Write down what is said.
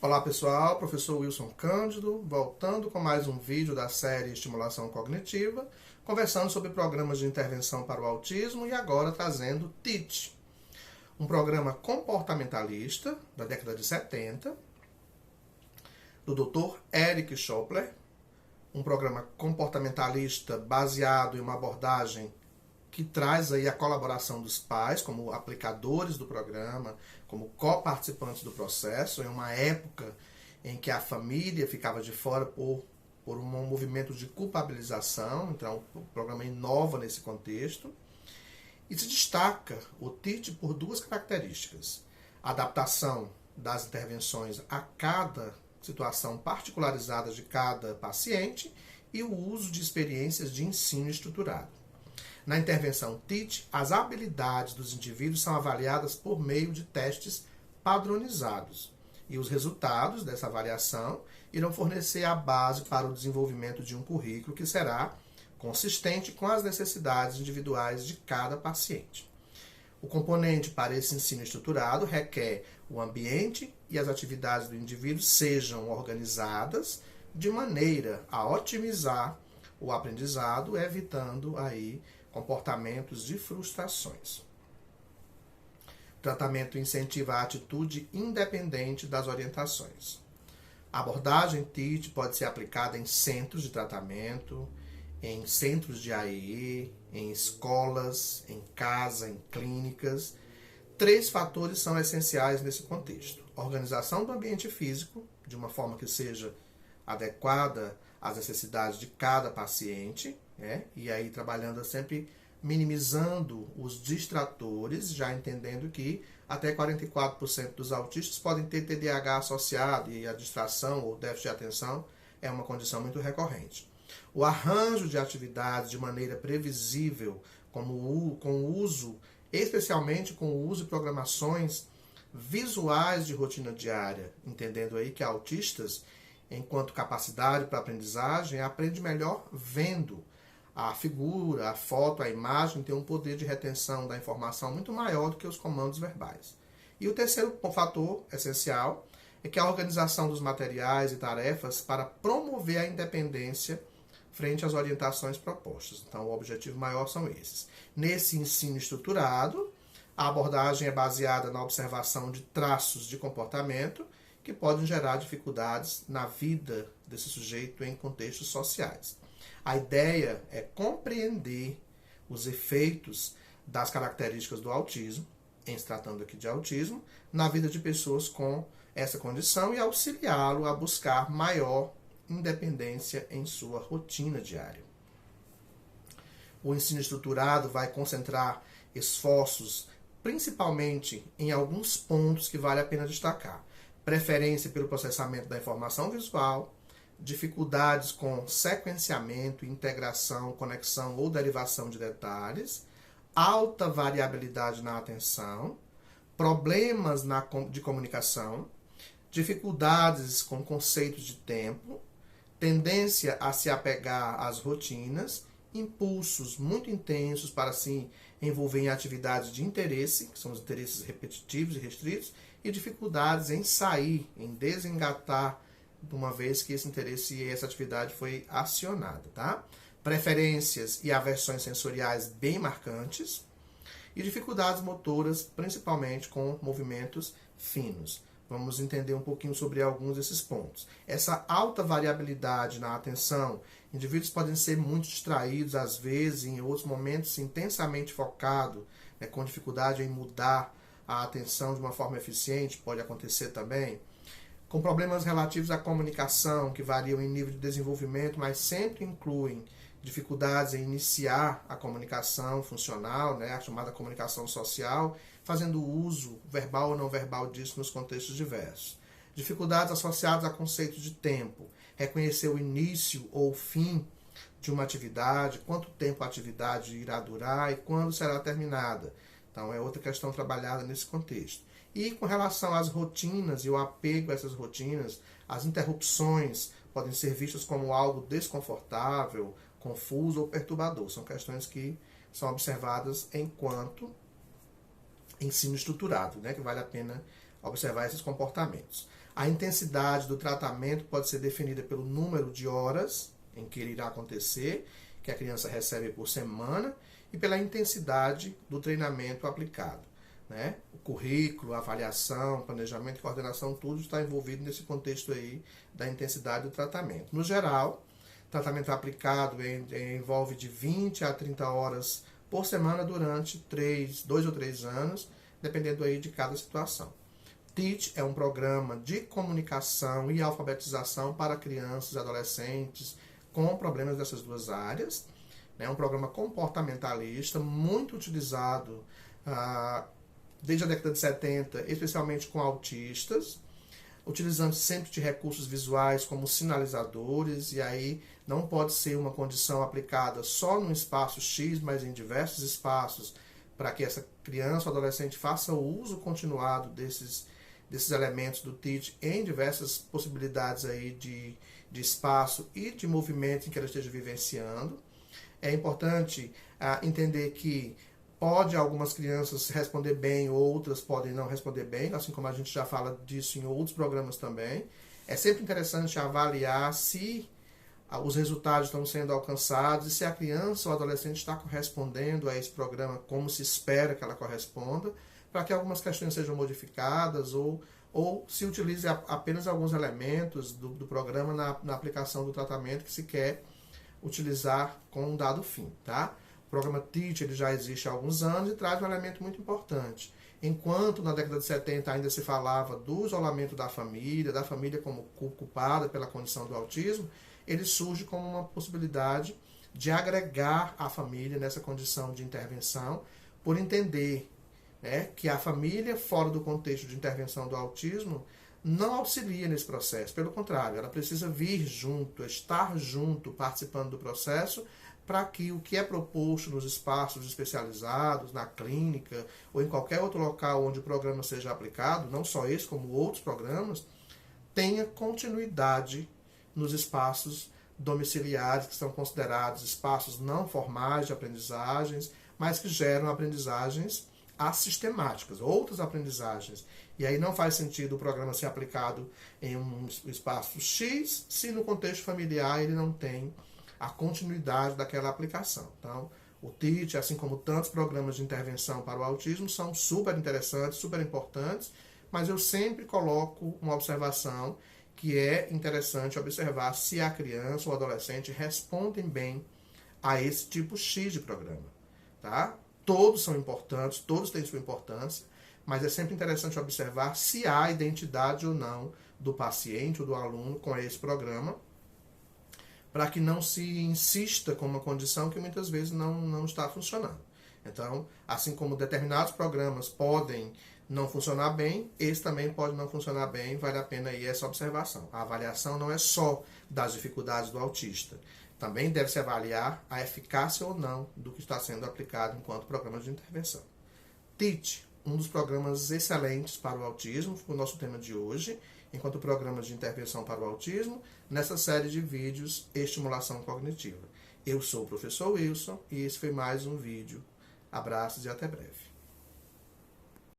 Olá pessoal, professor Wilson Cândido, voltando com mais um vídeo da série Estimulação Cognitiva, conversando sobre programas de intervenção para o autismo e agora trazendo TEACH, um programa comportamentalista da década de 70, do Dr. Eric Schopler, um programa comportamentalista baseado em uma abordagem que traz aí a colaboração dos pais como aplicadores do programa, como coparticipantes do processo, em uma época em que a família ficava de fora por um movimento de culpabilização. Então o programa inova nesse contexto e se destaca o TEACH por duas características: a adaptação das intervenções a cada situação particularizada de cada paciente e o uso de experiências de ensino estruturado. Na intervenção TEACH, as habilidades dos indivíduos são avaliadas por meio de testes padronizados e os resultados dessa avaliação irão fornecer a base para o desenvolvimento de um currículo que será consistente com as necessidades individuais de cada paciente. O componente para esse ensino estruturado requer o ambiente e as atividades do indivíduo sejam organizadas de maneira a otimizar o aprendizado, evitando aí comportamentos de frustrações. O tratamento incentiva a atitude independente das orientações. A abordagem TEACH pode ser aplicada em centros de tratamento, em centros de AEE, em escolas, em casa, em clínicas. 3 fatores são essenciais nesse contexto: organização do ambiente físico, de uma forma que seja adequada às necessidades de cada paciente, e aí trabalhando sempre minimizando os distratores, já entendendo que até 44% dos autistas podem ter TDAH associado e a distração ou déficit de atenção é uma condição muito recorrente. O arranjo de atividades de maneira previsível, com o uso, especialmente com o uso de programações visuais de rotina diária, entendendo aí que autistas, enquanto capacidade para aprendizagem, aprende melhor vendo. A figura, a foto, a imagem tem um poder de retenção da informação muito maior do que os comandos verbais. E o terceiro fator essencial é que a organização dos materiais e tarefas para promover a independência frente às orientações propostas. Então, o objetivo maior são esses. Nesse ensino estruturado, a abordagem é baseada na observação de traços de comportamento que podem gerar dificuldades na vida desse sujeito em contextos sociais. A ideia é compreender os efeitos das características do autismo, em se tratando aqui de autismo, na vida de pessoas com essa condição e auxiliá-lo a buscar maior independência em sua rotina diária. O ensino estruturado vai concentrar esforços principalmente em alguns pontos que vale a pena destacar: preferência pelo processamento da informação visual, dificuldades com sequenciamento, integração, conexão ou derivação de detalhes, alta variabilidade na atenção, problemas de comunicação, dificuldades com conceitos de tempo, tendência a se apegar às rotinas, impulsos muito intensos para se envolver em atividades de interesse, que são os interesses repetitivos e restritos, e dificuldades em sair, em desengatar, de uma vez que esse interesse e essa atividade foi acionada, tá? Preferências e aversões sensoriais bem marcantes e dificuldades motoras, principalmente com movimentos finos. Vamos entender um pouquinho sobre alguns desses pontos. Essa alta variabilidade na atenção, indivíduos podem ser muito distraídos, às vezes, em outros momentos intensamente focados, com dificuldade em mudar a atenção de uma forma eficiente, pode acontecer também. Com problemas relativos à comunicação, que variam em nível de desenvolvimento, mas sempre incluem dificuldades em iniciar a comunicação funcional, a chamada comunicação social, fazendo uso verbal ou não verbal disso nos contextos diversos. Dificuldades associadas a conceitos de tempo, reconhecer o início ou o fim de uma atividade, quanto tempo a atividade irá durar e quando será terminada. Então, é outra questão trabalhada nesse contexto. E com relação às rotinas e o apego a essas rotinas, as interrupções podem ser vistas como algo desconfortável, confuso ou perturbador. São questões que são observadas enquanto ensino estruturado, que vale a pena observar esses comportamentos. A intensidade do tratamento pode ser definida pelo número de horas em que ele irá acontecer, que a criança recebe por semana, e pela intensidade do treinamento aplicado, né? O currículo, a avaliação, planejamento e coordenação, tudo está envolvido nesse contexto aí da intensidade do tratamento. No geral, o tratamento aplicado envolve de 20 a 30 horas por semana durante 2 ou 3 anos, dependendo aí de cada situação. TEACH é um programa de comunicação e alfabetização para crianças e adolescentes com problemas dessas duas áreas. É um programa comportamentalista, muito utilizado desde a década de 70, especialmente com autistas, utilizando sempre de recursos visuais como sinalizadores, e aí não pode ser uma condição aplicada só num espaço X, mas em diversos espaços, para que essa criança ou adolescente faça o uso continuado desses elementos do TEACH em diversas possibilidades aí de espaço e de movimento em que ela esteja vivenciando. É importante entender que pode algumas crianças responder bem, outras podem não responder bem, assim como a gente já fala disso em outros programas também. É sempre interessante avaliar se os resultados estão sendo alcançados e se a criança ou adolescente está correspondendo a esse programa como se espera que ela corresponda, para que algumas questões sejam modificadas ou se utilize apenas alguns elementos do programa na aplicação do tratamento que se quer utilizar com um dado fim, tá? O programa TEACH ele já existe há alguns anos e traz um elemento muito importante. Enquanto na década de 70 ainda se falava do isolamento da família como culpada pela condição do autismo, ele surge como uma possibilidade de agregar a família nessa condição de intervenção, por entender que a família, fora do contexto de intervenção do autismo, não auxilia nesse processo. Pelo contrário, ela precisa vir junto, estar junto, participando do processo, para que o que é proposto nos espaços especializados, na clínica, ou em qualquer outro local onde o programa seja aplicado, não só esse, como outros programas, tenha continuidade nos espaços domiciliares, que são considerados espaços não formais de aprendizagens, mas que geram aprendizagens assistemáticas, outras aprendizagens. E aí não faz sentido o programa ser aplicado em um espaço X, se no contexto familiar ele não tem a continuidade daquela aplicação. Então, o TEACH, assim como tantos programas de intervenção para o autismo, são super interessantes, super importantes, mas eu sempre coloco uma observação que é interessante observar se a criança ou o adolescente respondem bem a esse tipo X de programa, tá? Todos são importantes, todos têm sua importância, mas é sempre interessante observar se há identidade ou não do paciente ou do aluno com esse programa, para que não se insista com uma condição que muitas vezes não está funcionando. Então, assim como determinados programas podem não funcionar bem, esse também pode não funcionar bem, vale a pena aí essa observação. A avaliação não é só das dificuldades do autista, também deve-se avaliar a eficácia ou não do que está sendo aplicado enquanto programa de intervenção. TEACH, um dos programas excelentes para o autismo, foi o nosso tema de hoje, enquanto programas de intervenção para o autismo, nessa série de vídeos Estimulação Cognitiva. Eu sou o professor Wilson e esse foi mais um vídeo. Abraços e até breve.